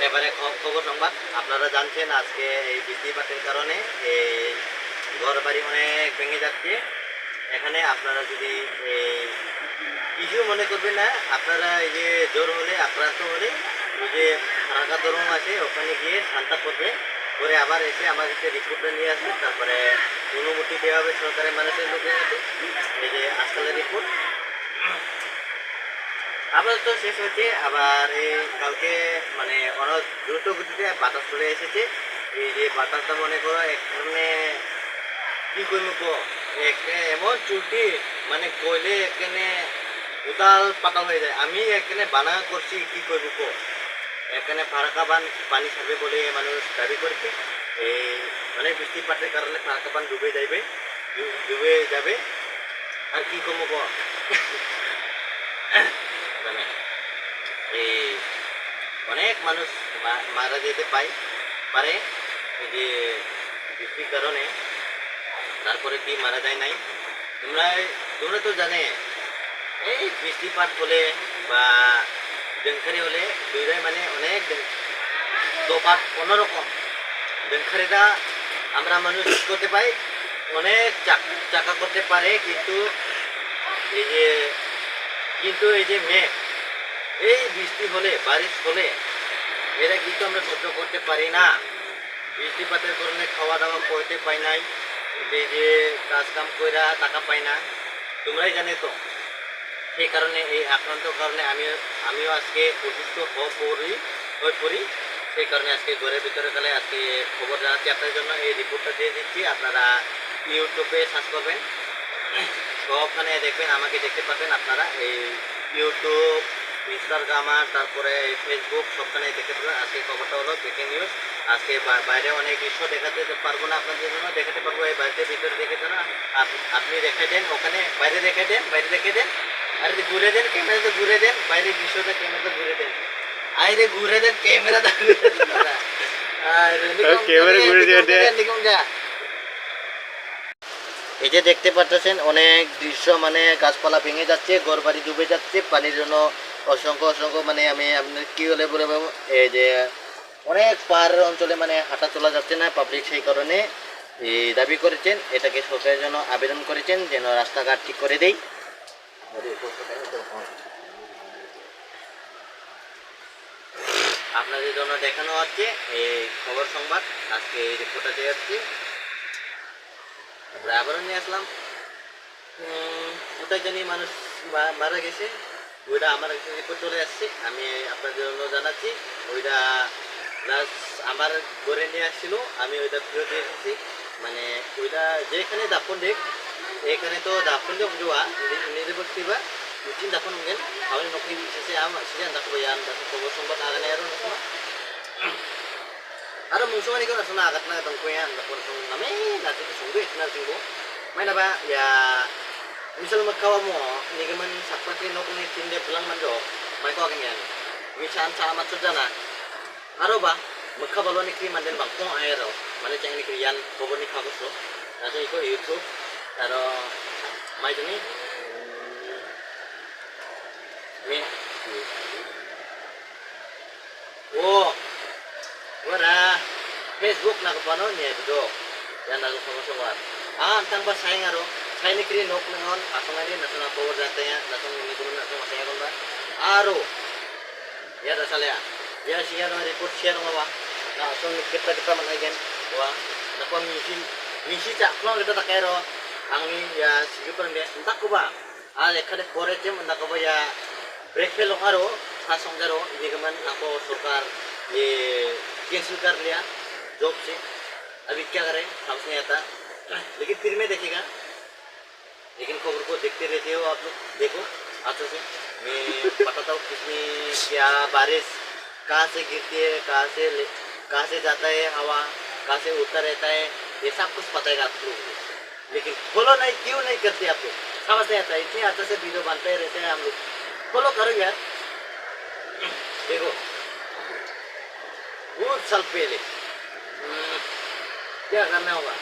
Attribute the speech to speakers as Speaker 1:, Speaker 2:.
Speaker 1: এবারে খবর সংবাদ। আপনারা জানছেন আজকে এই বৃষ্টিপাতের কারণে এই ঘর বাড়ি অনেক ভেঙে যাচ্ছে। এখানে আপনারা যদি কিছু মনে করবেন না, আপনারা এই যে জ্বর হলে আক্রান্ত হলে ওই যে ফারাকা দরম আছে ওখানে গিয়ে ঠান্ডা করবে, করে আবার এসে আমার কাছে রিপোর্টটা নিয়ে আসবে, তারপরে অনুমতি দেওয়া হবে সরকারের মানুষের লোকের কাছে। এই যে আজকালের রিপোর্ট আবার তো শেষ হচ্ছে। আবার এই কালকে মানে অনেক দ্রুত গতিতে বাতাস চলে এসেছে। এই যে বাতাসটা মনে করো এখানে কি করবো এমন চুলটি মানে কইলে এখানে উতাল পাতাল হয়ে যায়। আমি এখানে বানা করছি কি করবো এখানে ফারাকা বান পানি ছাড়বে বলে মানুষ দাবি করছে। এই অনেক বৃষ্টিপাতের কারণে ফারাকা বান ডুবে যাবে আর কি করবো এই অনেক মানুষ মারা যেতে পারে এই যে বৃষ্টির কারণে। তারপরে কি মারা যায় নাই, তোমরা তো জানে এই বৃষ্টিপাত হলে বা ডেঙ্খারি হলে দুইটাই মানে অনেক তোফাত অন্যরকম। ডেঙ্খারিটা আমরা মানুষ করতে পাই, অনেক চাকা করতে পারে, কিন্তু এই যে মেঘ এই বৃষ্টি হলে বারিশ হলে এরা কিন্তু আমরা সহ্য করতে পারি না। বৃষ্টিপাতের কারণে খাওয়া দাওয়া করতে পাই নাই, এই যে কাজ কাম কইরা টাকা পাই না, তোমরাই জানে তো। সেই কারণে এই আক্রান্ত কারণে আমিও আজকে অসুস্থ হয়ে পড়ি। সেই কারণে আজকে ঘরের ভিতরে গেলে আজকে খবর জানাচ্ছি আপনাদের জন্য, এই রিপোর্টটা দিয়ে দিচ্ছি। আপনারা ইউটিউবে সার্চ করবেন, সবখানে দেখবেন, আমাকে দেখতে পাবেন আপনারা। এই ইউটিউব, ইনস্টাগ্রাম, তারপরে ফেসবুক সবখানে দেখতে পাবেন। আজকে খবরটা হলো ব্রেকিং নিউজ। আজকে বাইরে অনেক দৃশ্য দেখাতে পারবো না আপনাদের জন্য, দেখাতে পারবো এই বাড়িতে ভিতরে দেখে দেন। আপনি দেখাই দেন, ওখানে বাইরে দেখে দেন আর ঘুরে দেন, ক্যামেরাতে ঘুরে দেন, বাইরের দৃশ্যটা ক্যামেরাতে ঘুরে দেন, আরে ঘুরে দেন ক্যামেরাটা এই যে দেখতে পাচ্ছেন অনেক দৃশ্য, মানে গাছপালা ভেঙে যাচ্ছে, ঘর বাড়ি ডুবে যাচ্ছে পানির জন্য। অসংখ্য মানে আমি আপনার কি হলে বলে এই যে অনেক পাহাড়ের অঞ্চলে মানে হাঁটা চলা যাচ্ছে না পাবলিক, সেই কারণে এই দাবি করেছেন, এটাকে সরকারের জন্য আবেদন করেছেন যেন রাস্তাঘাট ঠিক করে দেয়। আপনাদের জন্য দেখানো হচ্ছে এই খবর সংবাদ। আজকে এই রিপোর্টটা দিয়ে যাচ্ছি, তারপরে আবারও নিয়ে আসলাম। কোথায় জানি মানুষ মারা গেছে, ওইটা আমার রিপোর্ট চলে আসছে, আমি আপনাদের জন্য জানাচ্ছি। ওইটা আমার ঘরে নিয়ে আসছিল, আমি ওইটা ফেরত দিয়ে এসেছি। মানে ওইটা যেখানে দাপন দেখ এখানে তো dapat dia berdua ini dia bertiba mungkin dapat mungkin awal nokli sisi ama sisi anda kebayaan dapat kobos sombat akan aero nasma ada musuh ni kan nasma agat na tangkuyan dapat song name nanti tu sungguh na singgo main apa ya misal magkawa mo ni gaman sakpati nokli tinde pulang mando mai ko akan yan wisan salamat sujana aro ba magkabalo ni kri manden bang kong aero mane chang ni kriyan kobor ni kagos lo nasa iko YouTube taro mai tu ni ni oh wara Facebook na ko pano ni do yan na sama sama tang ba sayang aro saya ni kri nok ngon asong ani na na kobor jate ya na song ni ko na song saya ko ba aro ya da salya ya share no report share no ba na song kita managen wa na ko misi cak klong kita tak kero angin ya sige pa rin entah ko ba ekhane pore jem entah ko ba ya break fail haro sasong jaro ini kaman ako सरकार ये cancel कर लिया job से अभी क्या करें समझ नहीं आता लेकिन फिर मैं देखेगा लेकिन खबर को देखते रहते हो आप लोग देखो अच्छे से मैं बताता हूँ किसमें क्या बारिश कहाँ से गिरती है कहाँ से जाता है हवा कहाँ से उड़ता रहता है ये सब कुछ पता है आप लोगों को लेकिन फॉलो नहीं क्यों नहीं करते आप लोग समझ नहीं आता इतने अच्छे से वीडियो बनते रहते हैं हम लोग फॉलो करो यार देखो बहुत साल पहले क्या करना होगा